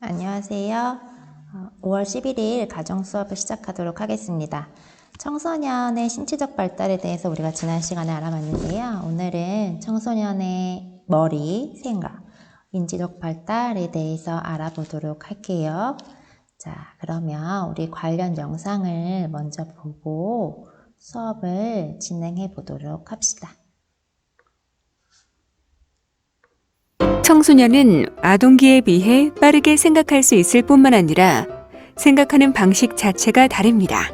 안녕하세요. 5월 11일 가정 수업을 시작하도록 하겠습니다. 청소년의 신체적 발달에 대해서 우리가 지난 시간에 알아봤는데요. 오늘은 청소년의 머리, 생각, 인지적 발달에 대해서 알아보도록 할게요. 자, 그러면 우리 관련 영상을 먼저 보고 수업을 진행해 보도록 합시다. 청소년은 아동기에 비해 빠르게 생각할 수 있을 뿐만 아니라 생각하는 방식 자체가 다릅니다.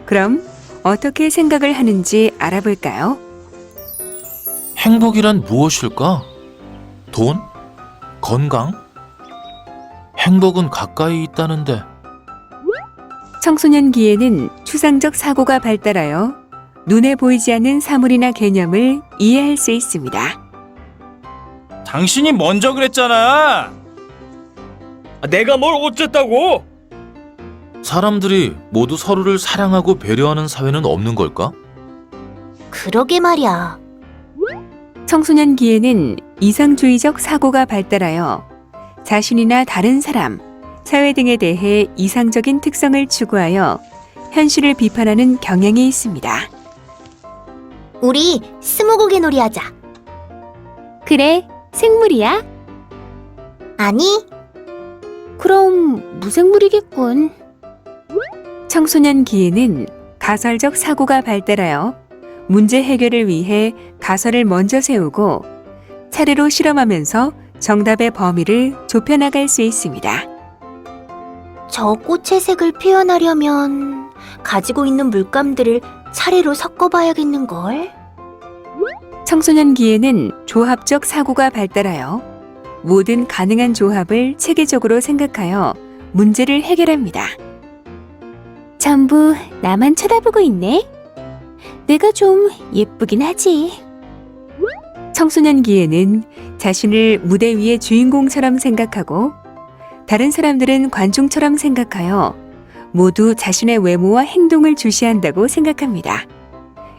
그럼 어떻게 생각을 하는지 알아볼까요? 행복이란 무엇일까? 돈? 건강? 행복은 가까이 있다는데. 청소년기에는 추상적 사고가 발달하여 눈에 보이지 않는 사물이나 개념을 이해할 수 있습니다. 당신이 먼저 그랬잖아. 내가 뭘 어쨌다고? 사람들이 모두 서로를 사랑하고 배려하는 사회는 없는 걸까? 그러게 말이야. 청소년기에는 이상주의적 사고가 발달하여 자신이나 다른 사람, 사회 등에 대해 이상적인 특성을 추구하여 현실을 비판하는 경향이 있습니다. 우리 스무고개 놀이 하자. 그래, 생물이야? 아니, 그럼 무생물이겠군. 청소년기에는 가설적 사고가 발달하여 문제 해결을 위해 가설을 먼저 세우고 차례로 실험하면서 정답의 범위를 좁혀나갈 수 있습니다. 저 꽃의 색을 표현하려면 가지고 있는 물감들을 차례로 섞어봐야겠는걸? 청소년기에는 조합적 사고가 발달하여 모든 가능한 조합을 체계적으로 생각하여 문제를 해결합니다. 전부 나만 쳐다보고 있네. 내가 좀 예쁘긴 하지. 청소년기에는 자신을 무대 위의 주인공처럼 생각하고 다른 사람들은 관중처럼 생각하여 모두 자신의 외모와 행동을 주시한다고 생각합니다.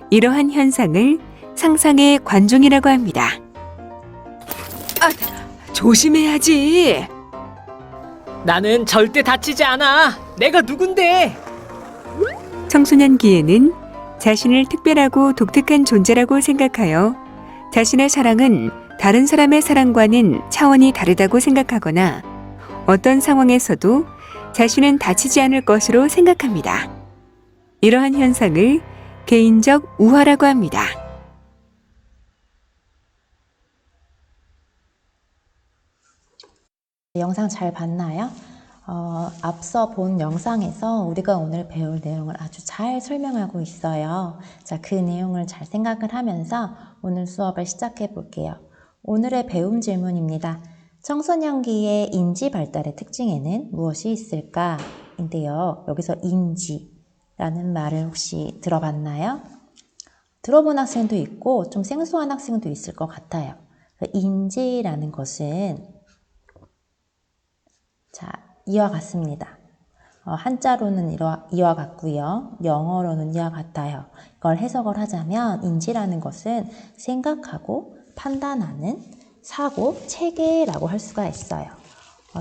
이러한 현상을 상상의 관중이라고 합니다. 조심해야지. 나는 절대 다치지 않아. 내가 누군데? 청소년기에는 자신을 특별하고 독특한 존재라고 생각하여 자신의 사랑은 다른 사람의 사랑과는 차원이 다르다고 생각하거나 어떤 상황에서도 자신은 다치지 않을 것으로 생각합니다. 이러한 현상을 개인적 우화라고 합니다. 영상 잘 봤나요? 앞서 본 영상에서 우리가 오늘 배울 내용을 아주 잘 설명하고 있어요. 자, 그 내용을 잘 생각을 하면서 오늘 수업을 시작해 볼게요. 오늘의 배움 질문입니다. 청소년기의 인지 발달의 특징에는 무엇이 있을까? 인데요. 여기서 인지라는 말을 혹시 들어봤나요? 들어본 학생도 있고 좀 생소한 학생도 있을 것 같아요. 인지라는 것은 자, 이와 같습니다. 한자로는 이와 같고요. 영어로는 이와 같아요. 이걸 해석을 하자면 인지라는 것은 생각하고 판단하는 사고, 체계라고 할 수가 있어요.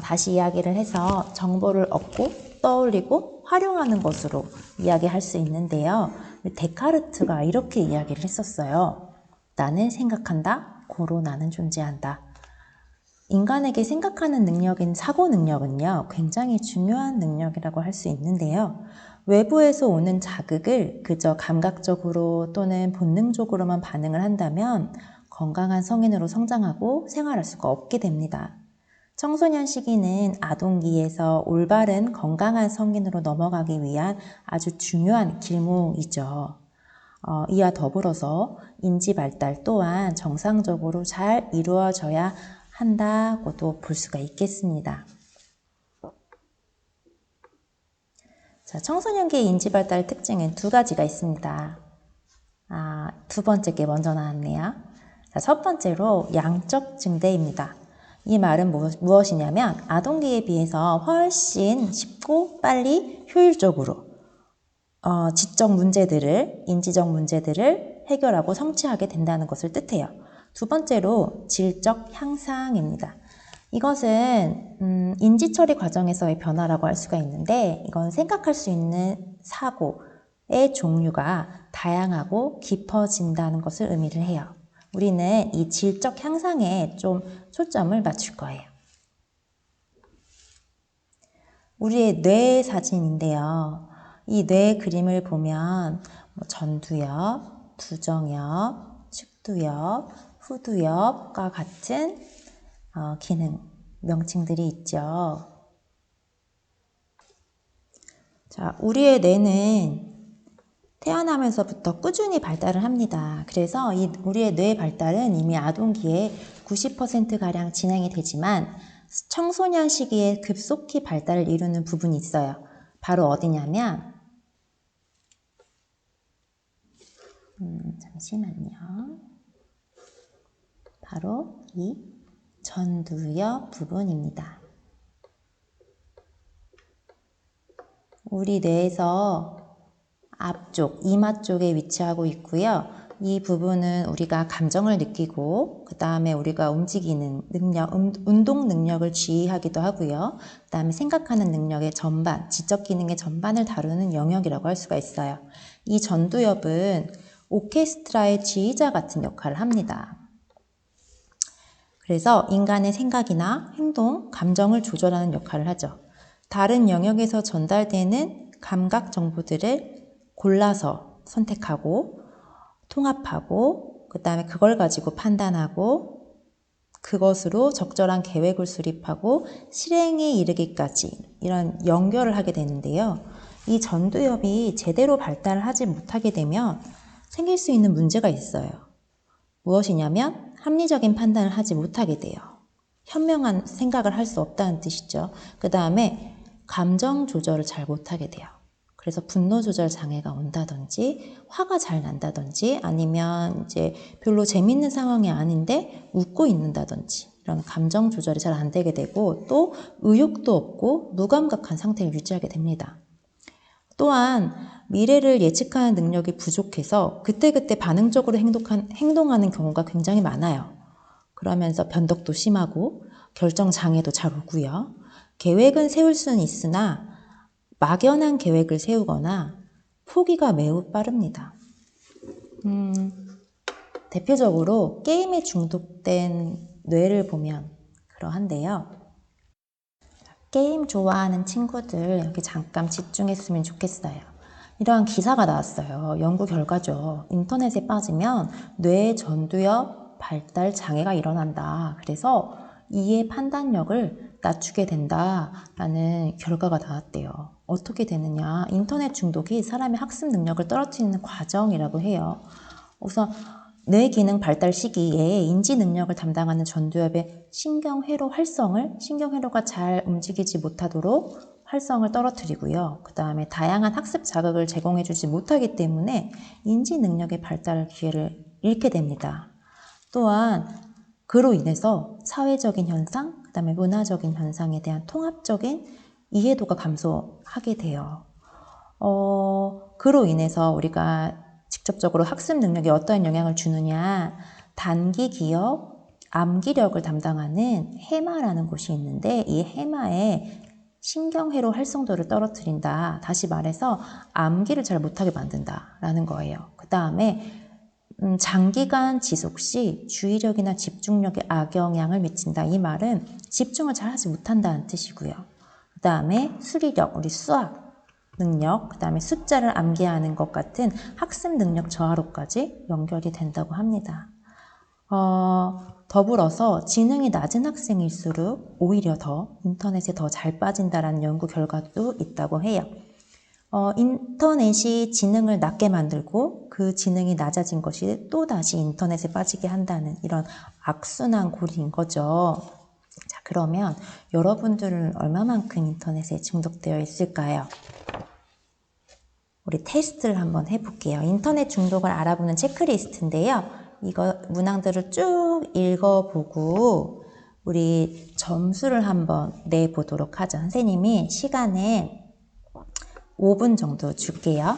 다시 이야기를 해서 정보를 얻고 떠올리고 활용하는 것으로 이야기할 수 있는데요. 데카르트가 이렇게 이야기를 했었어요. 나는 생각한다, 고로 나는 존재한다. 인간에게 생각하는 능력인 사고 능력은요, 굉장히 중요한 능력이라고 할 수 있는데요. 외부에서 오는 자극을 그저 감각적으로 또는 본능적으로만 반응을 한다면 건강한 성인으로 성장하고 생활할 수가 없게 됩니다. 청소년 시기는 아동기에서 올바른 건강한 성인으로 넘어가기 위한 아주 중요한 길목이죠. 이와 더불어서 인지 발달 또한 정상적으로 잘 이루어져야 한다고도 볼 수가 있겠습니다. 자, 청소년기의 인지 발달 특징은 두 가지가 있습니다. 두 번째 게 먼저 나왔네요. 자, 첫 번째로 양적 증대입니다. 이 말은 무엇이냐면 아동기에 비해서 훨씬 쉽고 빨리 효율적으로 지적 문제들을, 인지적 문제들을 해결하고 성취하게 된다는 것을 뜻해요. 두 번째로 질적 향상입니다. 이것은 인지 처리 과정에서의 변화라고 할 수가 있는데 이건 생각할 수 있는 사고의 종류가 다양하고 깊어진다는 것을 의미를 해요. 우리는 이 질적 향상에 좀 초점을 맞출 거예요. 우리의 뇌 사진인데요. 이 뇌 그림을 보면 전두엽, 두정엽, 측두엽, 후두엽과 같은 기능, 명칭들이 있죠. 자, 우리의 뇌는 태어나면서부터 꾸준히 발달을 합니다. 그래서 우리의 뇌 발달은 이미 아동기에 90%가량 진행이 되지만 청소년 시기에 급속히 발달을 이루는 부분이 있어요. 바로 어디냐면 잠시만요. 바로 이 전두엽 부분입니다. 우리 뇌에서 앞쪽, 이마 쪽에 위치하고 있고요. 이 부분은 우리가 감정을 느끼고 그 다음에 우리가 움직이는 능력, 운동 능력을 지휘하기도 하고요. 그 다음에 생각하는 능력의 전반, 지적 기능의 전반을 다루는 영역이라고 할 수가 있어요. 이 전두엽은 오케스트라의 지휘자 같은 역할을 합니다. 그래서 인간의 생각이나 행동, 감정을 조절하는 역할을 하죠. 다른 영역에서 전달되는 감각 정보들을 골라서 선택하고 통합하고 그 다음에 그걸 가지고 판단하고 그것으로 적절한 계획을 수립하고 실행에 이르기까지 이런 연결을 하게 되는데요. 이 전두엽이 제대로 발달을 하지 못하게 되면 생길 수 있는 문제가 있어요. 무엇이냐면 합리적인 판단을 하지 못하게 돼요. 현명한 생각을 할 수 없다는 뜻이죠. 그 다음에 감정 조절을 잘 못하게 돼요. 그래서 분노 조절 장애가 온다든지 화가 잘 난다든지 아니면 이제 별로 재밌는 상황이 아닌데 웃고 있는다든지 이런 감정 조절이 잘 안 되게 되고 또 의욕도 없고 무감각한 상태를 유지하게 됩니다. 또한 미래를 예측하는 능력이 부족해서 그때그때 반응적으로 행동하는 경우가 굉장히 많아요. 그러면서 변덕도 심하고 결정 장애도 잘 오고요. 계획은 세울 수는 있으나 막연한 계획을 세우거나 포기가 매우 빠릅니다. 대표적으로 게임에 중독된 뇌를 보면 그러한데요. 게임 좋아하는 친구들 여기 잠깐 집중했으면 좋겠어요. 이러한 기사가 나왔어요. 연구 결과죠. 인터넷에 빠지면 뇌 전두엽 발달 장애가 일어난다. 그래서 이해 판단력을 낮추게 된다라는 결과가 나왔대요. 어떻게 되느냐? 인터넷 중독이 사람의 학습 능력을 떨어뜨리는 과정이라고 해요. 우선 뇌 기능 발달 시기에 인지 능력을 담당하는 전두엽의 신경회로 활성을 신경회로가 잘 움직이지 못하도록 활성을 떨어뜨리고요. 그 다음에 다양한 학습 자극을 제공해주지 못하기 때문에 인지 능력의 발달 기회를 잃게 됩니다. 또한 그로 인해서 사회적인 현상, 그 다음에 문화적인 현상에 대한 통합적인 이해도가 감소하게 돼요. 그로 인해서 우리가 직접적으로 학습 능력에 어떠한 영향을 주느냐, 단기 기억, 암기력을 담당하는 해마라는 곳이 있는데 이 해마의 신경회로 활성도를 떨어뜨린다. 다시 말해서 암기를 잘 못하게 만든다라는 거예요. 그 다음에 장기간 지속 시 주의력이나 집중력에 악영향을 미친다. 이 말은 집중을 잘 하지 못한다는 뜻이고요. 그 다음에 수리력, 우리 수학 능력, 그 다음에 숫자를 암기하는 것 같은 학습 능력 저하로까지 연결이 된다고 합니다. 더불어서 지능이 낮은 학생일수록 오히려 더 인터넷에 더 잘 빠진다는 연구 결과도 있다고 해요. 인터넷이 지능을 낮게 만들고 그 지능이 낮아진 것이 또다시 인터넷에 빠지게 한다는 이런 악순환 고리인 거죠. 자, 그러면 여러분들은 얼마만큼 인터넷에 중독되어 있을까요? 우리 테스트를 한번 해볼게요. 인터넷 중독을 알아보는 체크리스트인데요. 이거 문항들을 쭉 읽어보고 우리 점수를 한번 내보도록 하죠. 선생님이 시간에 5분 정도 줄게요.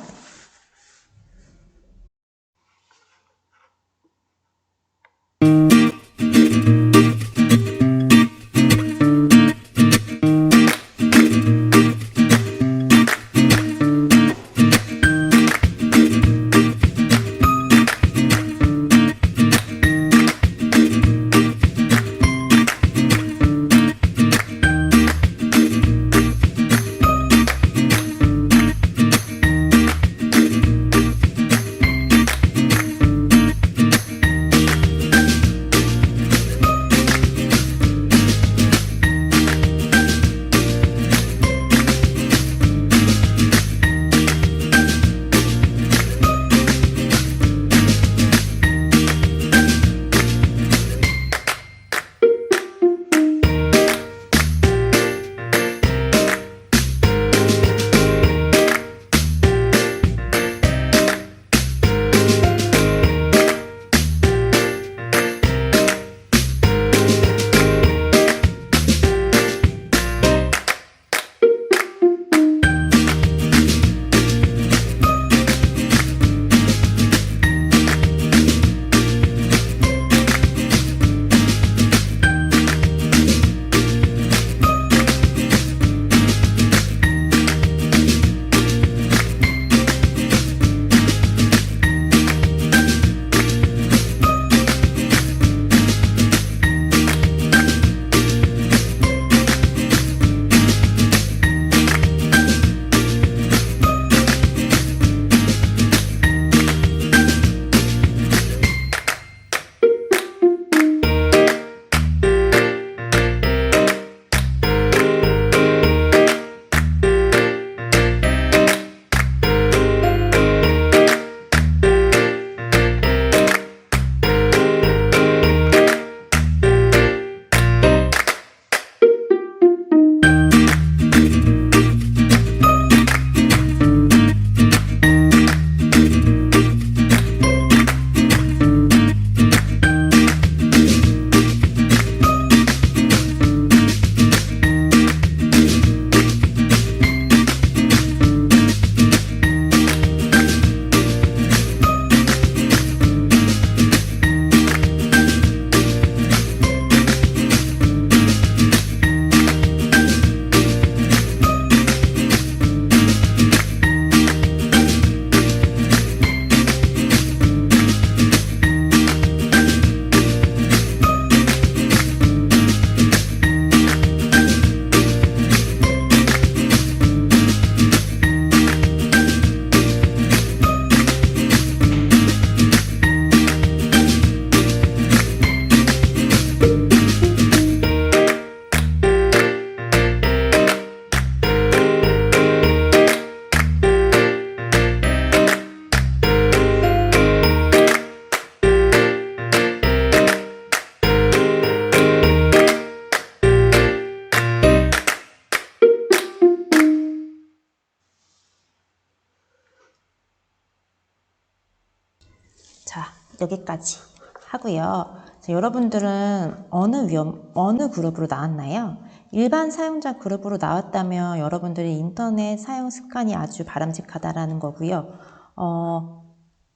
여기까지 하고요. 자, 여러분들은 어느 그룹으로 나왔나요? 일반 사용자 그룹으로 나왔다면 여러분들의 인터넷 사용 습관이 아주 바람직하다라는 거고요.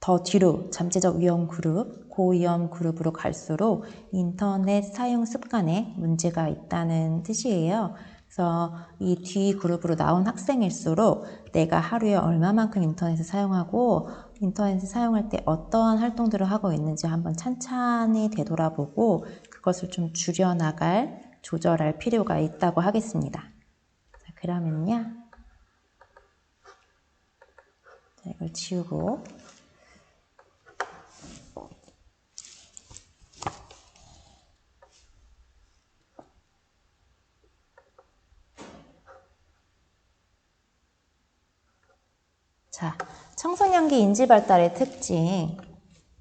더 뒤로 잠재적 위험 그룹, 고위험 그룹으로 갈수록 인터넷 사용 습관에 문제가 있다는 뜻이에요. 그래서 이 뒤 그룹으로 나온 학생일수록 내가 하루에 얼마만큼 인터넷을 사용하고 인터넷을 사용할 때 어떠한 활동들을 하고 있는지 한번 찬찬히 되돌아보고 그것을 좀 줄여나갈, 조절할 필요가 있다고 하겠습니다. 자, 그러면요. 자, 이걸 지우고 자, 청소년기 인지발달의 특징,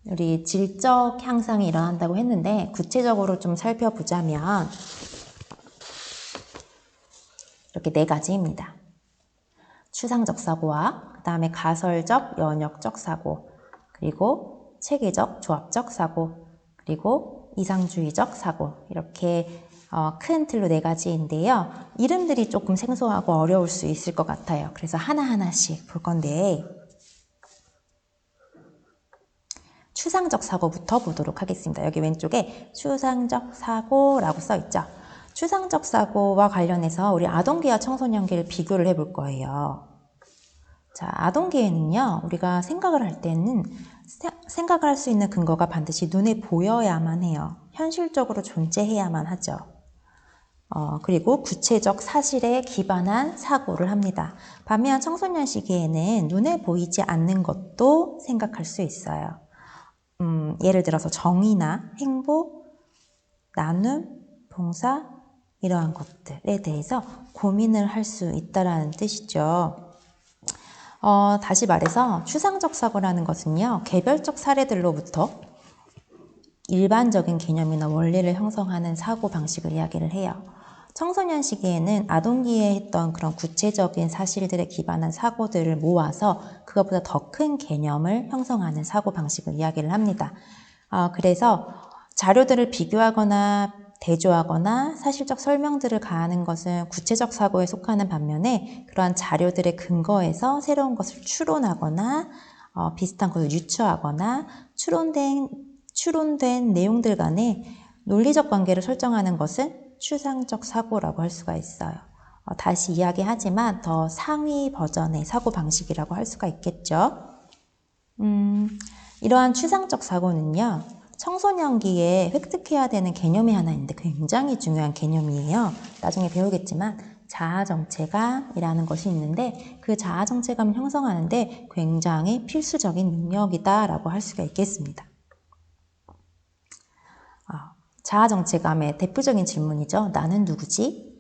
우리 질적 향상이 일어난다고 했는데 구체적으로 좀 살펴보자면 이렇게 4가지입니다. 추상적 사고와 그 다음에 가설적, 연역적 사고, 그리고 체계적, 조합적 사고, 그리고 이상주의적 사고, 이렇게 큰 틀로 4가지인데요. 이름들이 조금 생소하고 어려울 수 있을 것 같아요. 그래서 하나하나씩 볼 건데 추상적 사고부터 보도록 하겠습니다. 여기 왼쪽에 추상적 사고라고 써 있죠. 추상적 사고와 관련해서 우리 아동기와 청소년기를 비교를 해볼 거예요. 자, 아동기에는요, 우리가 생각을 할 때는 생각을 할 수 있는 근거가 반드시 눈에 보여야만 해요. 현실적으로 존재해야만 하죠. 그리고 구체적 사실에 기반한 사고를 합니다. 반면 청소년 시기에는 눈에 보이지 않는 것도 생각할 수 있어요. 예를 들어서 정의나 행복, 나눔, 봉사 이러한 것들에 대해서 고민을 할 수 있다는 뜻이죠. 다시 말해서 추상적 사고라는 것은요, 개별적 사례들로부터 일반적인 개념이나 원리를 형성하는 사고 방식을 이야기를 해요. 청소년 시기에는 아동기에 했던 그런 구체적인 사실들에 기반한 사고들을 모아서 그것보다 더 큰 개념을 형성하는 사고 방식을 이야기를 합니다. 그래서 자료들을 비교하거나 대조하거나 사실적 설명들을 가하는 것은 구체적 사고에 속하는 반면에 그러한 자료들의 근거에서 새로운 것을 추론하거나 비슷한 것을 유추하거나 추론된 내용들 간의 논리적 관계를 설정하는 것은 추상적 사고라고 할 수가 있어요. 다시 이야기하지만 더 상위 버전의 사고 방식이라고 할 수가 있겠죠. 이러한 추상적 사고는요, 청소년기에 획득해야 되는 개념이 하나 있는데 굉장히 중요한 개념이에요. 나중에 배우겠지만 자아정체감이라는 것이 있는데 그 자아정체감을 형성하는데 굉장히 필수적인 능력이다라고 할 수가 있겠습니다. 자아정체감의 대표적인 질문이죠. 나는 누구지?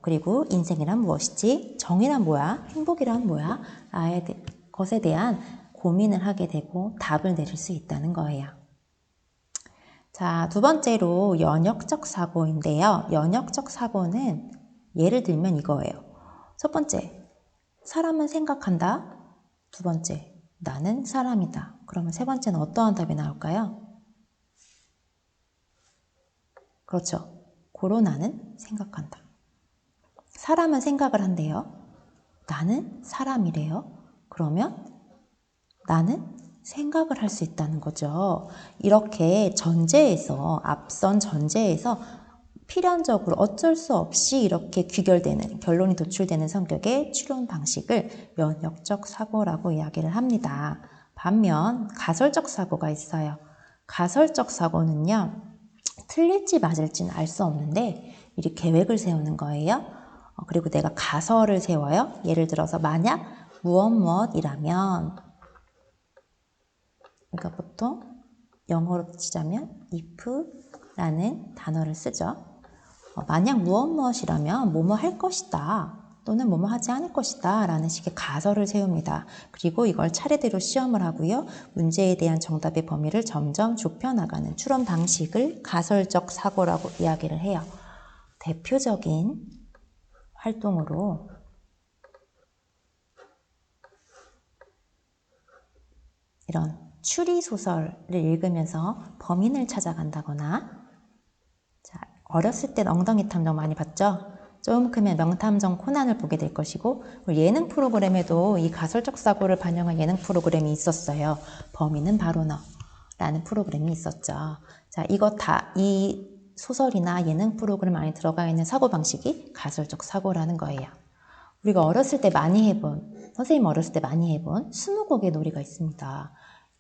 그리고 인생이란 무엇이지? 정의란 뭐야? 행복이란 뭐야? 것에 대한 고민을 하게 되고 답을 내릴 수 있다는 거예요. 자, 두 번째로 연역적 사고인데요. 연역적 사고는 예를 들면 이거예요. 첫 번째, 사람은 생각한다. 두 번째, 나는 사람이다. 그러면 세 번째는 어떠한 답이 나올까요? 그렇죠. 고로 나는 생각한다. 사람은 생각을 한대요. 나는 사람이래요. 그러면 나는 생각을 할 수 있다는 거죠. 이렇게 앞선 전제에서 필연적으로 어쩔 수 없이 이렇게 귀결되는, 결론이 도출되는 성격의 추론 방식을 연역적 사고라고 이야기를 합니다. 반면 가설적 사고가 있어요. 가설적 사고는요, 틀릴지 맞을지는 알 수 없는데 미리 계획을 세우는 거예요. 그리고 내가 가설을 세워요. 예를 들어서 만약 무엇이라면, 그러니까 보통 영어로 치자면 if라는 단어를 쓰죠. 만약 무엇이라면 뭐뭐 할 것이다 또는 뭐뭐 하지 않을 것이다 라는 식의 가설을 세웁니다. 그리고 이걸 차례대로 시험을 하고요. 문제에 대한 정답의 범위를 점점 좁혀나가는 추론 방식을 가설적 사고라고 이야기를 해요. 대표적인 활동으로 이런 추리 소설을 읽으면서 범인을 찾아간다거나, 자, 어렸을 땐 엉덩이 탐정 많이 봤죠? 좀 크면 명탐정 코난을 보게 될 것이고, 예능 프로그램에도 이 가설적 사고를 반영한 예능 프로그램이 있었어요. 범인은 바로 너라는 프로그램이 있었죠. 자, 이 소설이나 예능 프로그램 안에 들어가 있는 사고방식이 가설적 사고라는 거예요. 우리가 어렸을 때 많이 해본, 선생님 어렸을 때 많이 해본 스무고개 놀이가 있습니다.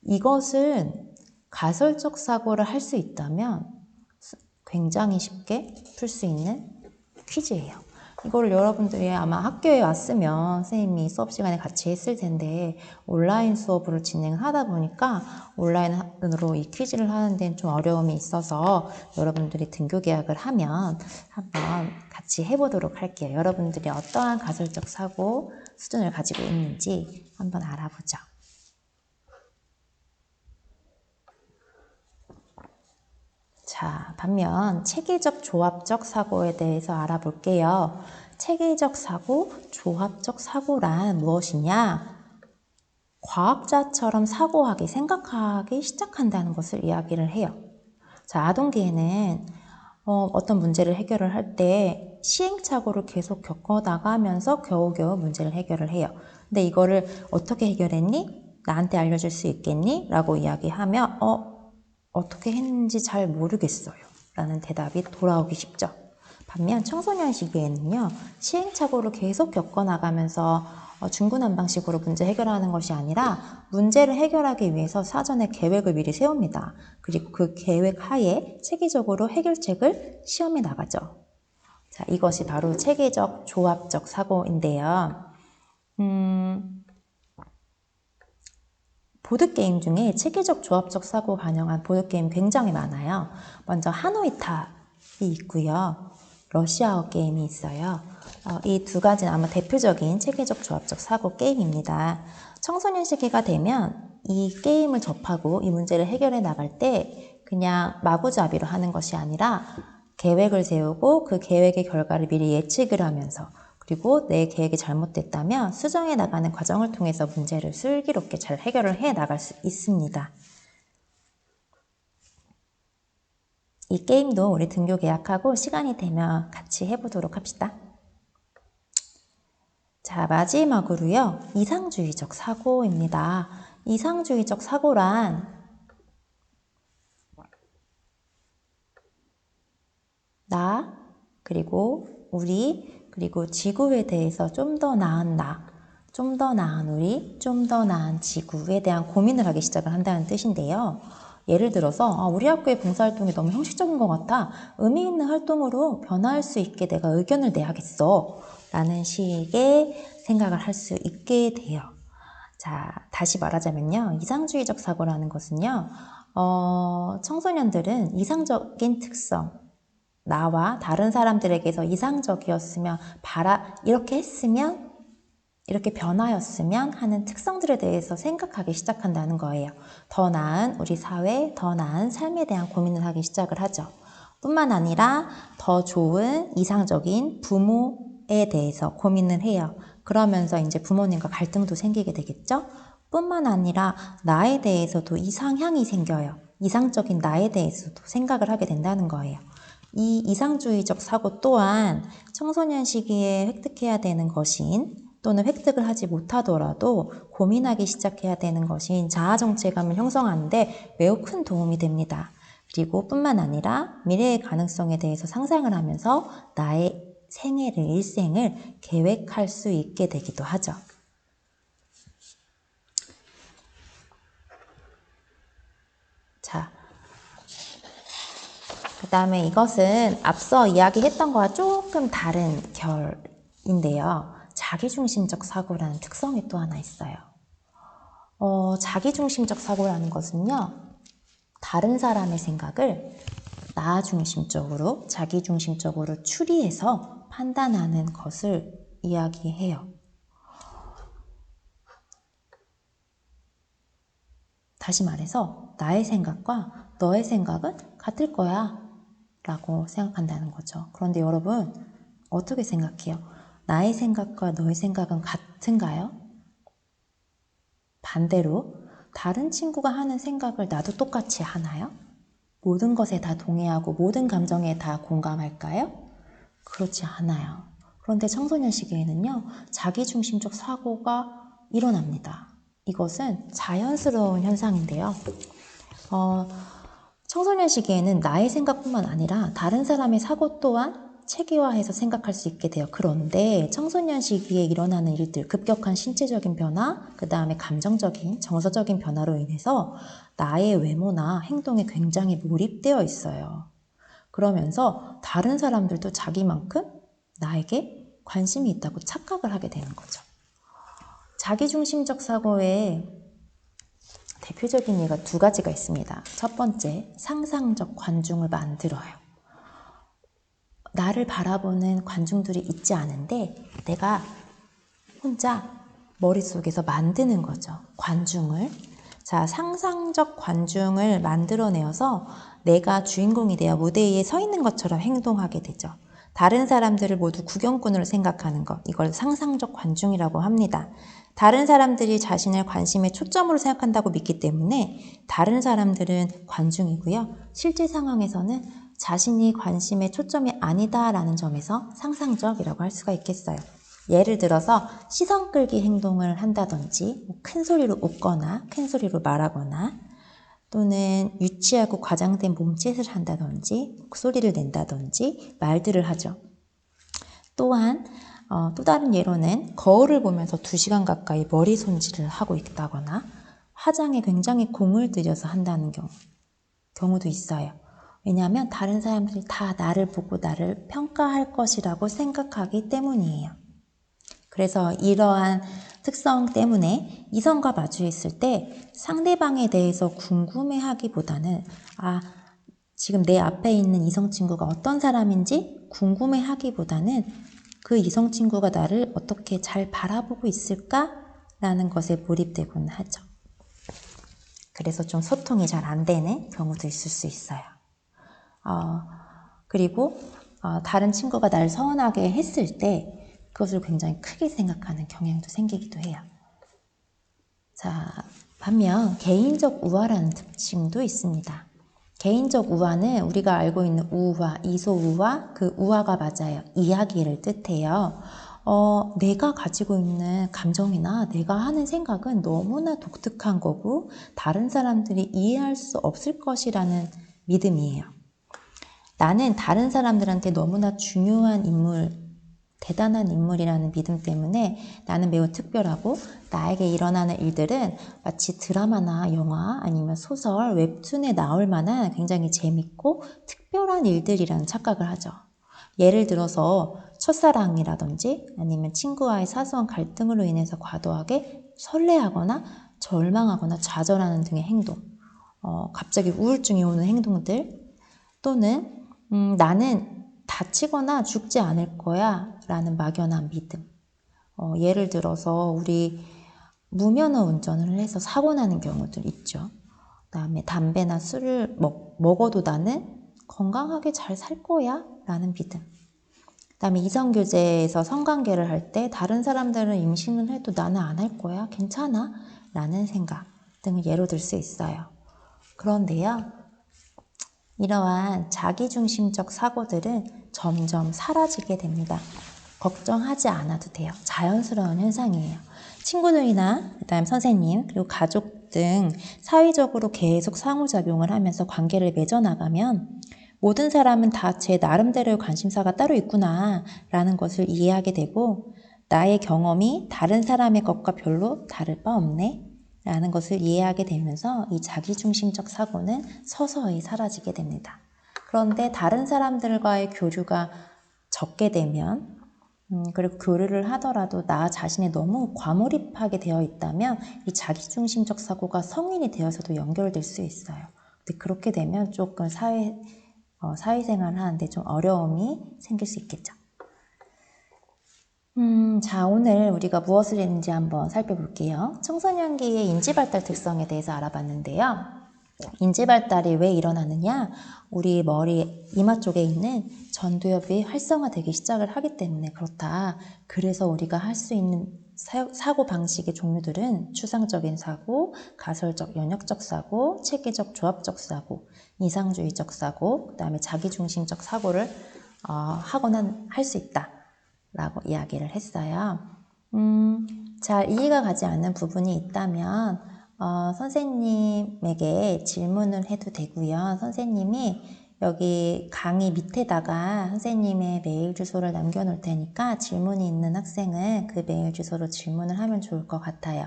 이것은 가설적 사고를 할 수 있다면 굉장히 쉽게 풀 수 있는 퀴즈예요. 이거를 여러분들이 아마 학교에 왔으면 선생님이 수업 시간에 같이 했을 텐데, 온라인 수업을 진행하다 보니까 온라인으로 이 퀴즈를 하는 데는 좀 어려움이 있어서 여러분들이 등교 계약을 하면 한번 같이 해보도록 할게요. 여러분들이 어떠한 가설적 사고 수준을 가지고 있는지 한번 알아보죠. 자, 반면 체계적 조합적 사고에 대해서 알아볼게요. 체계적 사고, 조합적 사고란 무엇이냐? 과학자처럼 사고하기, 생각하기 시작한다는 것을 이야기를 해요. 자, 아동계에는 어떤 문제를 해결을 할 때 시행착오를 계속 겪어나가면서 겨우겨우 문제를 해결을 해요. 근데 이거를 어떻게 해결했니? 나한테 알려줄 수 있겠니? 라고 이야기하면 어떻게 했는지 잘 모르겠어요 라는 대답이 돌아오기 쉽죠. 반면 청소년 시기에는요, 시행착오를 계속 겪어나가면서 중구난방식으로 문제 해결하는 것이 아니라 문제를 해결하기 위해서 사전에 계획을 미리 세웁니다. 그리고 그 계획 하에 체계적으로 해결책을 시험에 나가죠. 자, 이것이 바로 체계적 조합적 사고인데요. 보드게임 중에 체계적 조합적 사고 반영한 보드게임 굉장히 많아요. 먼저 하노이탑이 있고요. 러시아어 게임이 있어요. 이 두 가지는 아마 대표적인 체계적 조합적 사고 게임입니다. 청소년 시기가 되면 이 게임을 접하고 이 문제를 해결해 나갈 때 그냥 마구잡이로 하는 것이 아니라 계획을 세우고 그 계획의 결과를 미리 예측을 하면서, 그리고 내 계획이 잘못됐다면 수정해 나가는 과정을 통해서 문제를 슬기롭게 잘 해결을 해 나갈 수 있습니다. 이 게임도 우리 등교 계약하고 시간이 되면 같이 해보도록 합시다. 자, 마지막으로요, 이상주의적 사고입니다. 이상주의적 사고란 나, 그리고 우리, 그리고 지구에 대해서 좀 더 나은 나, 좀 더 나은 우리, 좀 더 나은 지구에 대한 고민을 하기 시작을 한다는 뜻인데요. 예를 들어서 우리 학교의 봉사활동이 너무 형식적인 것 같아. 의미 있는 활동으로 변화할 수 있게 내가 의견을 내야겠어 라는 식의 생각을 할 수 있게 돼요. 자, 다시 말하자면요, 이상주의적 사고라는 것은요, 청소년들은 이상적인 특성, 나와 다른 사람들에게서 이상적이었으면, 이렇게 했으면, 이렇게 변화였으면 하는 특성들에 대해서 생각하기 시작한다는 거예요. 더 나은 우리 사회, 더 나은 삶에 대한 고민을 하기 시작을 하죠. 뿐만 아니라 더 좋은 이상적인 부모에 대해서 고민을 해요. 그러면서 이제 부모님과 갈등도 생기게 되겠죠. 뿐만 아니라 나에 대해서도 이상향이 생겨요. 이상적인 나에 대해서도 생각을 하게 된다는 거예요. 이 이상주의적 사고 또한 청소년 시기에 획득해야 되는 것인, 또는 획득을 하지 못하더라도 고민하기 시작해야 되는 것인 자아정체감을 형성하는 데 매우 큰 도움이 됩니다. 그리고 뿐만 아니라 미래의 가능성에 대해서 상상을 하면서 나의 생애를, 일생을 계획할 수 있게 되기도 하죠. 자, 그 다음에 이것은 앞서 이야기했던 거와 조금 다른 결인데요. 자기중심적 사고라는 특성이 또 하나 있어요. 자기중심적 사고라는 것은요, 다른 사람의 생각을 나 중심적으로, 자기중심적으로 추리해서 판단하는 것을 이야기해요. 다시 말해서 나의 생각과 너의 생각은 같을 거야 라고 생각한다는 거죠. 그런데 여러분, 어떻게 생각해요? 나의 생각과 너의 생각은 같은가요? 반대로 다른 친구가 하는 생각을 나도 똑같이 하나요? 모든 것에 다 동의하고 모든 감정에 다 공감할까요? 그렇지 않아요. 그런데 청소년 시기에는요, 자기중심적 사고가 일어납니다. 이것은 자연스러운 현상인데요. 청소년 시기에는 나의 생각뿐만 아니라 다른 사람의 사고 또한 체계화해서 생각할 수 있게 돼요. 그런데 청소년 시기에 일어나는 일들, 급격한 신체적인 변화, 그 다음에 감정적인, 정서적인 변화로 인해서 나의 외모나 행동에 굉장히 몰입되어 있어요. 그러면서 다른 사람들도 자기만큼 나에게 관심이 있다고 착각을 하게 되는 거죠. 자기중심적 사고의 대표적인 예가 두 가지가 있습니다. 첫 번째, 상상적 관중을 만들어요. 나를 바라보는 관중들이 있지 않은데 내가 혼자 머릿속에서 만드는 거죠. 관중을. 자, 상상적 관중을 만들어내어서 내가 주인공이 되어 무대 위에 서 있는 것처럼 행동하게 되죠. 다른 사람들을 모두 구경꾼으로 생각하는 것, 이걸 상상적 관중이라고 합니다. 다른 사람들이 자신을 관심의 초점으로 생각한다고 믿기 때문에 다른 사람들은 관중이고요. 실제 상황에서는 자신이 관심의 초점이 아니다라는 점에서 상상적이라고 할 수가 있겠어요. 예를 들어서 시선 끌기 행동을 한다든지 큰 소리로 웃거나 큰 소리로 말하거나 또는 유치하고 과장된 몸짓을 한다든지 목소리를 낸다든지 말들을 하죠. 또한 또 다른 예로는 거울을 보면서 2시간 가까이 머리 손질을 하고 있다거나 화장에 굉장히 공을 들여서 한다는 경우도 있어요. 왜냐하면 다른 사람들이 다 나를 보고 나를 평가할 것이라고 생각하기 때문이에요. 그래서 이러한 특성 때문에 이성과 마주했을 때 상대방에 대해서 궁금해하기보다는 지금 내 앞에 있는 이성 친구가 어떤 사람인지 궁금해하기보다는 그 이성 친구가 나를 어떻게 잘 바라보고 있을까라는 것에 몰입되곤 하죠. 그래서 좀 소통이 잘 안 되는 경우도 있을 수 있어요. 그리고 다른 친구가 날 서운하게 했을 때 그것을 굉장히 크게 생각하는 경향도 생기기도 해요. 자, 반면 개인적 우화라는 특징도 있습니다. 개인적 우화는 우리가 알고 있는 우화, 이소우화, 그 우화가 맞아요. 이야기를 뜻해요. 내가 가지고 있는 감정이나 내가 하는 생각은 너무나 독특한 거고 다른 사람들이 이해할 수 없을 것이라는 믿음이에요. 나는 다른 사람들한테 너무나 중요한 인물, 대단한 인물이라는 믿음 때문에 나는 매우 특별하고 나에게 일어나는 일들은 마치 드라마나 영화 아니면 소설, 웹툰에 나올 만한 굉장히 재밌고 특별한 일들이라는 착각을 하죠. 예를 들어서 첫사랑이라든지 아니면 친구와의 사소한 갈등으로 인해서 과도하게 설레하거나 절망하거나 좌절하는 등의 행동, 갑자기 우울증이 오는 행동들 또는 나는 다치거나 죽지 않을 거야 라는 막연한 믿음. 예를 들어서 우리 무면허 운전을 해서 사고 나는 경우들 있죠. 그다음에 담배나 술을 먹어도 나는 건강하게 잘 살 거야 라는 믿음. 그다음에 이성교제에서 성관계를 할 때 다른 사람들은 임신을 해도 나는 안 할 거야 괜찮아 라는 생각 등을 예로 들 수 있어요. 그런데요, 이러한 자기중심적 사고들은 점점 사라지게 됩니다. 걱정하지 않아도 돼요. 자연스러운 현상이에요. 친구들이나 그다음 선생님 그리고 가족 등 사회적으로 계속 상호작용을 하면서 관계를 맺어나가면 모든 사람은 다 제 나름대로의 관심사가 따로 있구나 라는 것을 이해하게 되고 나의 경험이 다른 사람의 것과 별로 다를 바 없네 라는 것을 이해하게 되면서 이 자기중심적 사고는 서서히 사라지게 됩니다. 그런데 다른 사람들과의 교류가 적게 되면 그리고 교류를 하더라도 나 자신에 너무 과몰입하게 되어 있다면 이 자기중심적 사고가 성인이 되어서도 연결될 수 있어요. 근데 그렇게 되면 조금 사회생활을 하는데 좀 어려움이 생길 수 있겠죠. 자, 오늘 우리가 무엇을 했는지 한번 살펴볼게요. 청소년기의 인지발달 특성에 대해서 알아봤는데요. 인지발달이 왜 일어나느냐? 우리 머리 이마 쪽에 있는 전두엽이 활성화되기 시작을 하기 때문에 그렇다. 그래서 우리가 할 수 있는 사고 방식의 종류들은 추상적인 사고, 가설적 연역적 사고, 체계적 조합적 사고, 이상주의적 사고, 그 다음에 자기중심적 사고를 하거나 할 수 있다 라고 이야기를 했어요. 잘 이해가 가지 않는 부분이 있다면 선생님에게 질문을 해도 되고요. 선생님이 여기 강의 밑에다가 선생님의 메일 주소를 남겨놓을 테니까 질문이 있는 학생은 그 메일 주소로 질문을 하면 좋을 것 같아요.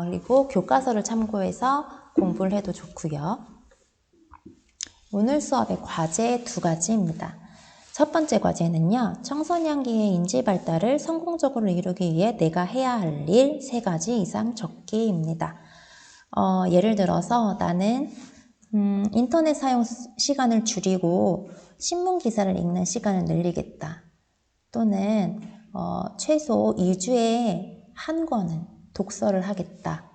그리고 교과서를 참고해서 공부를 해도 좋고요. 오늘 수업의 과제 2가지입니다. 첫 번째 과제는요. 청소년기의 인지 발달을 성공적으로 이루기 위해 내가 해야 할 일 3가지 이상 적기입니다. 예를 들어서 나는 인터넷 사용 시간을 줄이고 신문 기사를 읽는 시간을 늘리겠다. 또는 최소 2주에 1권은 독서를 하겠다.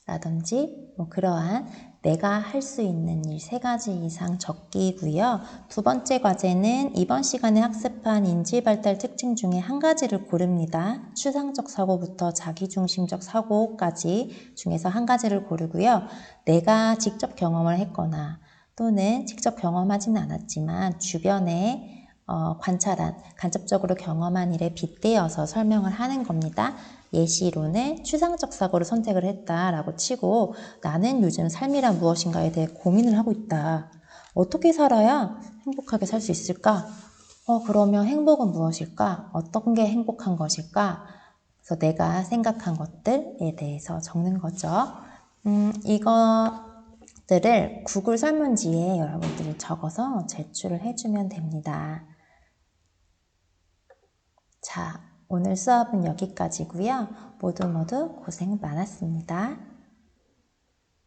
라든지 그러한 내가 할 수 있는 일 3가지 이상 적기이고요. 2번째 과제는 이번 시간에 학습한 인지발달 특징 중에 1가지를 고릅니다. 추상적 사고부터 자기중심적 사고까지 중에서 1가지를 고르고요. 내가 직접 경험을 했거나 또는 직접 경험하지는 않았지만 주변에 관찰한, 간접적으로 경험한 일에 빗대어서 설명을 하는 겁니다. 예시로는 추상적 사고를 선택을 했다라고 치고 나는 요즘 삶이란 무엇인가에 대해 고민을 하고 있다. 어떻게 살아야 행복하게 살 수 있을까? 그러면 행복은 무엇일까? 어떤 게 행복한 것일까? 그래서 내가 생각한 것들에 대해서 적는 거죠. 이것들을 구글 설문지에 여러분들이 적어서 제출을 해주면 됩니다. 자, 오늘 수업은 여기까지고요. 모두 고생 많았습니다.